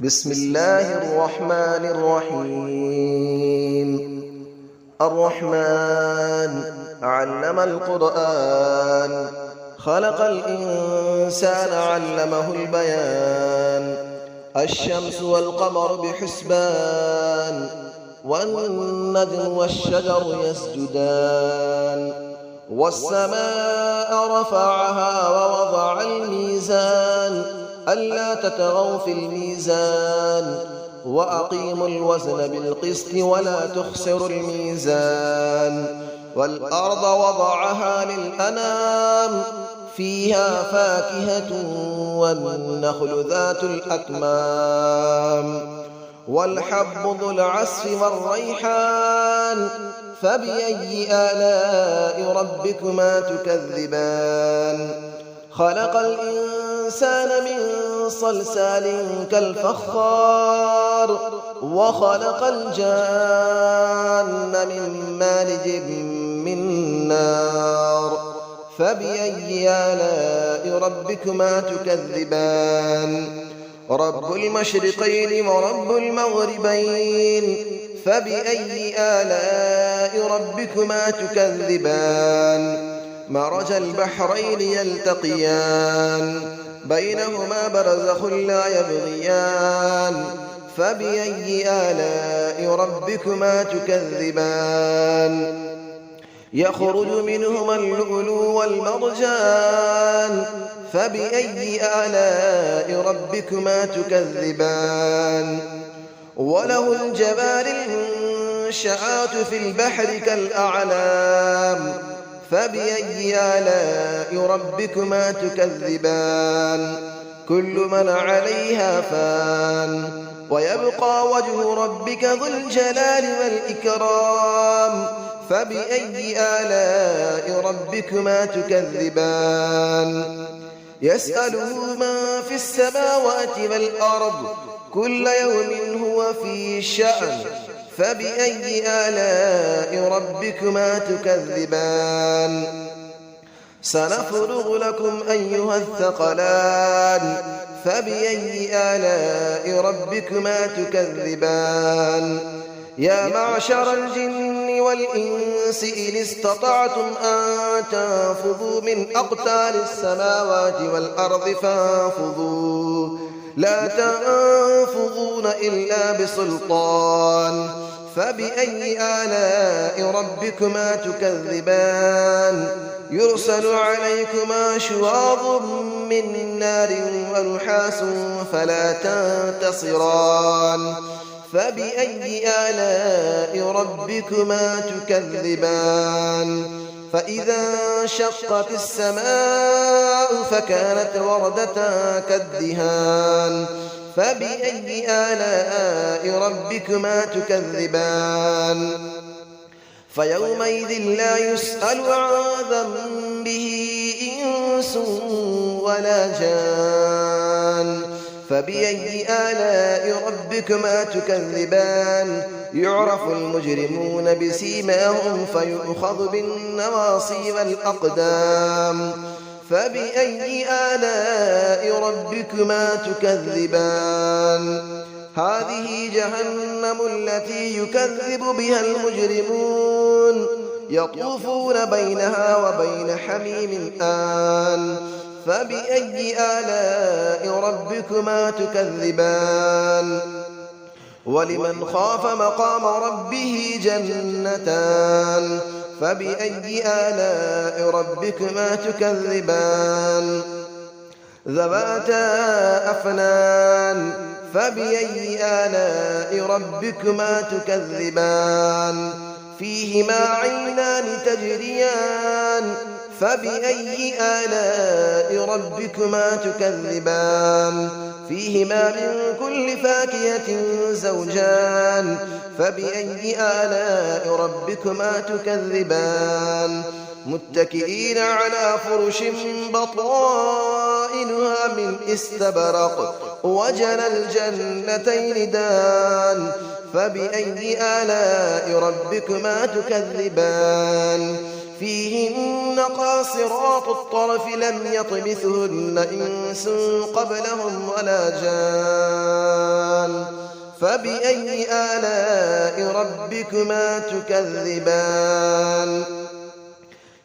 بسم الله الرحمن الرحيم. الرحمن علم القرآن، خلق الإنسان علمه البيان. الشمس والقمر بحسبان، والنجم والشجر يسجدان. والسماء رفعها ووضع الميزان، ألا تطغوا في الميزان، وأقيموا الوزن بالقسط ولا تخسروا الميزان. والأرض وضعها للأنام، فيها فاكهة والنخل ذات الأكمام. والحب ذو العصف والريحان، فبأي آلاء ربكما تكذبان. خلق الإنسان من صلصال كالفخار، وخلق الجان من مارج من نار. فبأي آلاء ربكما تكذبان. رب المشرقين ورب المغربين، فبأي آلاء ربكما تكذبان. مرج البحرين يلتقيان، بينهما برزخ لا يبغيان. فبأي آلاء ربكما تكذبان. يخرج منهما اللؤلؤ والمرجان، فبأي آلاء ربكما تكذبان. وله الجوار المنشآت في البحر كالأعلام، فبأي آلاء ربكما تكذبان. كل من عليها فان، ويبقى وجه ربك ذو الجلال والإكرام. فبأي آلاء ربكما تكذبان. يسأله من في السماوات والأرض، كل يوم هو في شأن. فبأي آلاء ربكما تكذبان. سنفرغ لكم أيها الثقلان، فبأي آلاء ربكما تكذبان. يا معشر الجن والإنس إن استطعتم أن تنفذوا من أقطار السماوات والأرض فانفذوا، لا تنفذون إلا بسلطان. فبأي آلاء ربكما تكذبان. يرسل عليكما شواظ من نار ونحاس فلا تنتصران. فبأي آلاء ربكما تكذبان. فإذا انشقت السماء فكانت وردة كالدهان. فبأي آلاء ربكما تكذبان. فيومئذ لا يسأل عن ذنبه إنس ولا جان. فبأي آلاء ربكما تكذبان. يعرف المجرمون بسيماهم فيؤخذ بالنواصي والأقدام. فبأي آلاء ربكما تكذبان. هذه جهنم التي يكذب بها المجرمون، يطوفون بينها وبين حميم آن. فبأي آلاء ربكما تكذبان. ولمن خاف مقام ربه جنتان. فبأي آلاء ربكما تكذبان. ذواتا أفنان. فبأي آلاء ربكما تكذبان. فيهما عينان تجريان. فبأي آلاء ربكما تكذبان. فيهما من كل فاكهة زوجان. فبأي آلاء ربكما تكذبان. متكئين على فرش بطائنها من استبرق، وجنى الجنتين دان. فبأي آلاء ربكما تكذبان. فيهن قاصرات الطرف لم يطمثهن إنس قبلهم ولا جان. فبأي آلاء ربكما تكذبان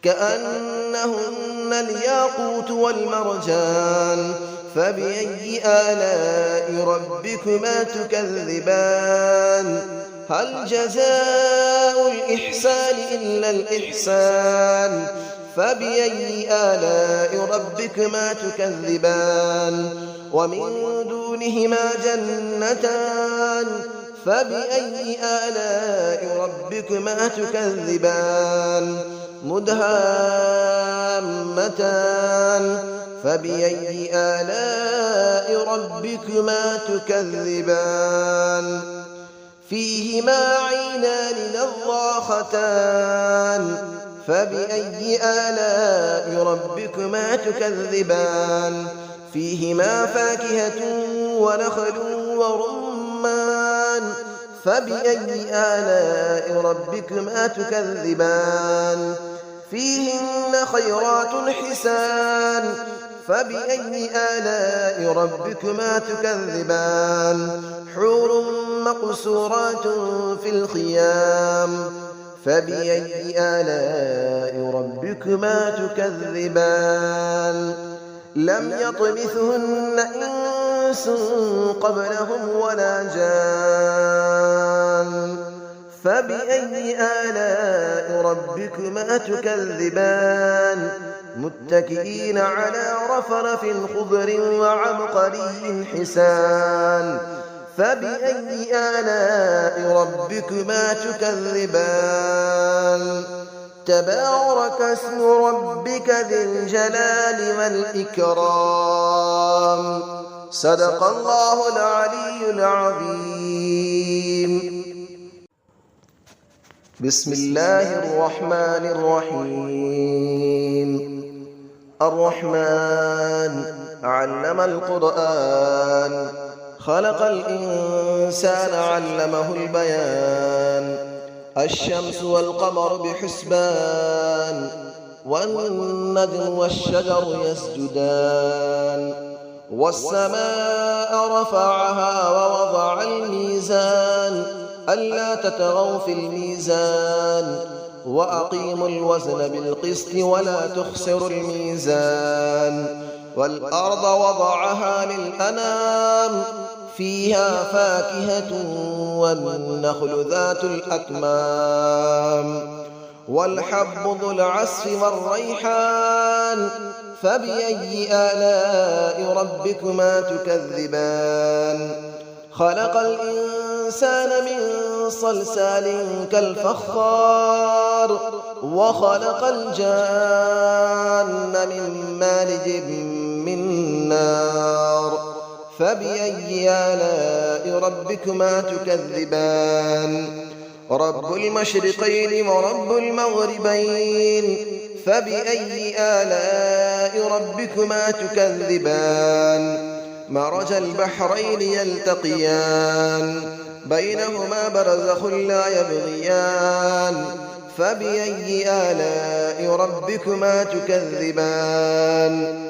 كأنهن الياقوت والمرجان فبأي آلاء ربكما تكذبان هل جزاء الإحسان إلا الإحسان فبأي آلاء ربكما تكذبان ومن دونهما جنتان فبأي آلاء ربكما تكذبان مدهامتان فبأي آلاء ربكما تكذبان فيهما عينان نضاختان فبأي آلاء ربكما تكذبان فيهما فاكهة ونخل ورمان فبأي آلاء ربكما تكذبان فيهن خيرات حسان فبأي آلاء ربكما تكذبان حور مقصورات في الخيام فبأي آلاء ربكما تكذبان لم يطمثهن إنس قبلهم ولا جان فبأي آلاء ربكما تكذبان متكئين على رفرف خضر وعبقري حسان فبأي آلاء ربكما تكذبان تبارك اسم ربك ذي الجلال والإكرام صدق الله العلي العظيم بسم الله الرحمن الرحيم الرحمن علم القرآن خلق الإنسان علمه البيان الشمس والقمر بحسبان والنجم والشجر يسجدان والسماء رفعها ووضع الميزان ألا تطغوا في الميزان وأقيموا الوزن بالقسط ولا تخسروا الميزان والأرض وضعها للأنام فيها فاكهة والنخل ذات الأكمام والحب ذو العصف والريحان فبأي آلاء ربكما تكذبان خلق الإنسان من صلصال كالفخار وخلق الجان من مارج من نار فبأي آلاء ربكما تكذبان رب المشرقين ورب المغربين فبأي آلاء ربكما تكذبان مرج البحرين يلتقيان بينهما برزخ لا يبغيان فبأي آلاء ربكما تكذبان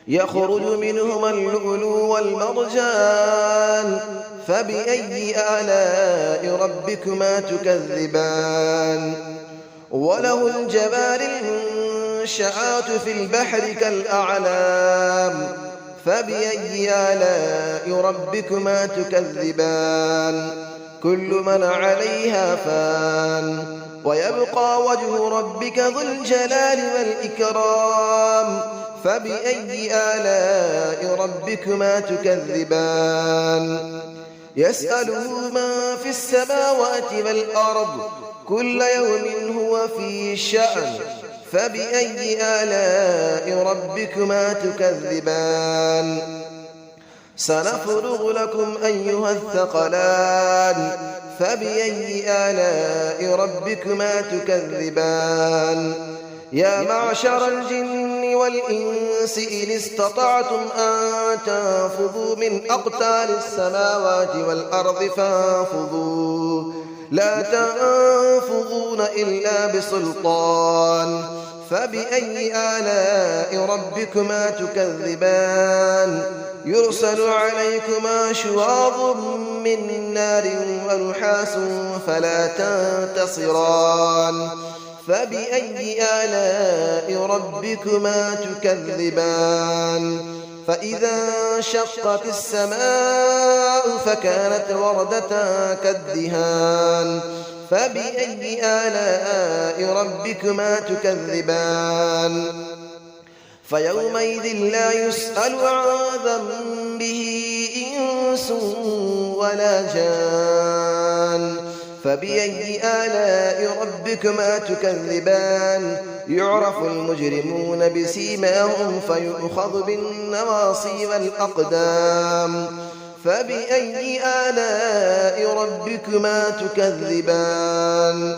يخرج منهما اللؤلؤ والمرجان فبأي آلاء ربكما تكذبان وله الجبال المنشآت في البحر كالأعلام فبأي آلاء ربكما تكذبان كل من عليها فان ويبقى وجه ربك ذو الجلال والإكرام فبأي آلاء ربكما تكذبان يسأله من في السماوات والأرض كل يوم هو في شأن فبأي آلاء ربكما تكذبان سنفرغ لكم أيها الثقلان فبأي آلاء ربكما تكذبان يا معشر الجن والإنس إن استطعتم أن تنفذوا من أقطار السماوات والأرض فانفذوا لا تنفذون إلا بسلطان فبأي آلاء ربكما تكذبان يرسل عليكما شواظ من نار ونحاس فلا تنتصران فبأي آلاء ربكما تكذبان فإذا انشقت السماء فكانت وردة كالدهان فبأي آلاء ربكما تكذبان فيومئذ لا يسأل عن ذنبه إنس ولا جان فبأي آلاء ربكما تكذبان يعرف المجرمون بسيماهم فيؤخذ بالنواصي والأقدام فبأي آلاء ربكما تكذبان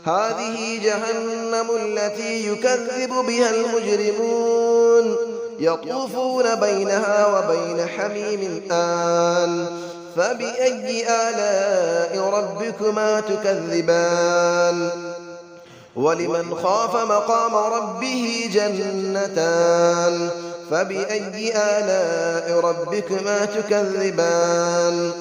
هذه جهنم التي يكذب بها المجرمون يطوفون بينها وبين حميم آن فبأي آلاء ربكما تكذبان ولمن خاف مقام ربه جنتان فبأي آلاء ربكما تكذبان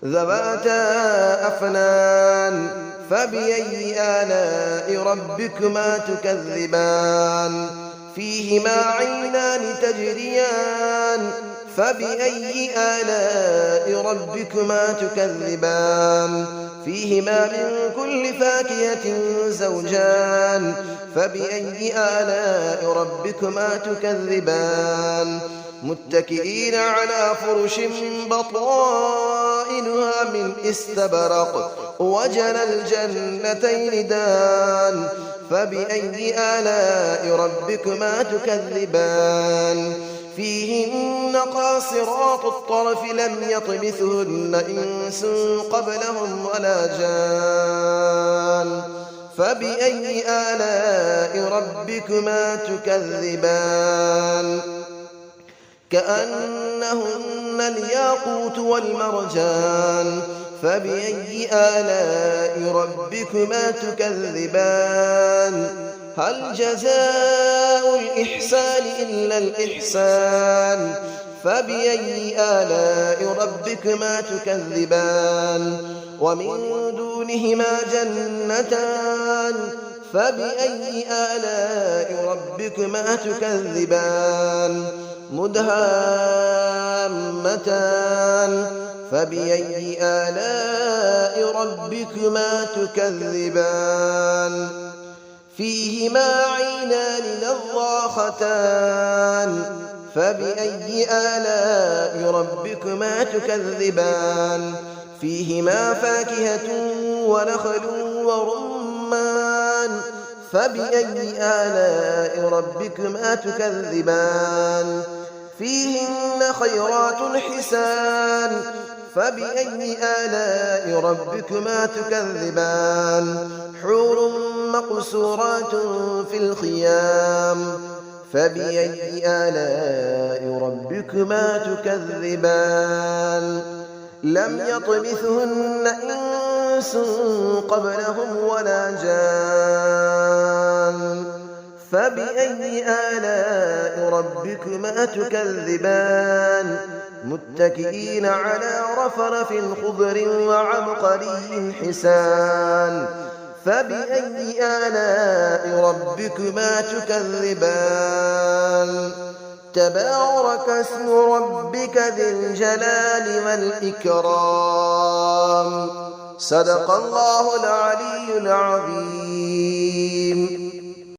ذواتا أفنان فبأي آلاء ربكما تكذبان فيهما عينان تجريان فبأي آلاء ربكما تكذبان فيهما من كل فاكهة زوجان فبأي آلاء ربكما تكذبان متكئين على فرش بطائنها من استبرق وجنى الجنتين دان فبأي آلاء ربكما تكذبان فيهن قاصرات الطرف لم يطمثهن إنس قبلهم ولا جان فبأي آلاء ربكما تكذبان كأنهن الياقوت والمرجان فبأي آلاء ربكما تكذبان هل جزاء الإحسان إلا الإحسان فبأي آلاء ربكما تكذبان ومن دونهما جنتان فبأي آلاء ربكما تكذبان مدهامتان فبأي آلاء ربكما تكذبان فيهما عينان نضاختان فبأي آلاء ربكما تكذبان فيهما فاكهة ونخل ورمان فبأي آلاء ربكما تكذبان فيهن خيرات حسان فبأي آلاء ربكما تكذبان حور مقصورات في الخيام فبأي آلاء ربكما تكذبان لم يطمثهن إنس قبلهم ولا جان فبأي آلاء ربكما تكذبان متكئين على رفرف خضر وعبقري حسان فبأي آلاء ربكما تكذبان تبارك اسم ربك ذي الجلال والإكرام صدق الله العلي العظيم.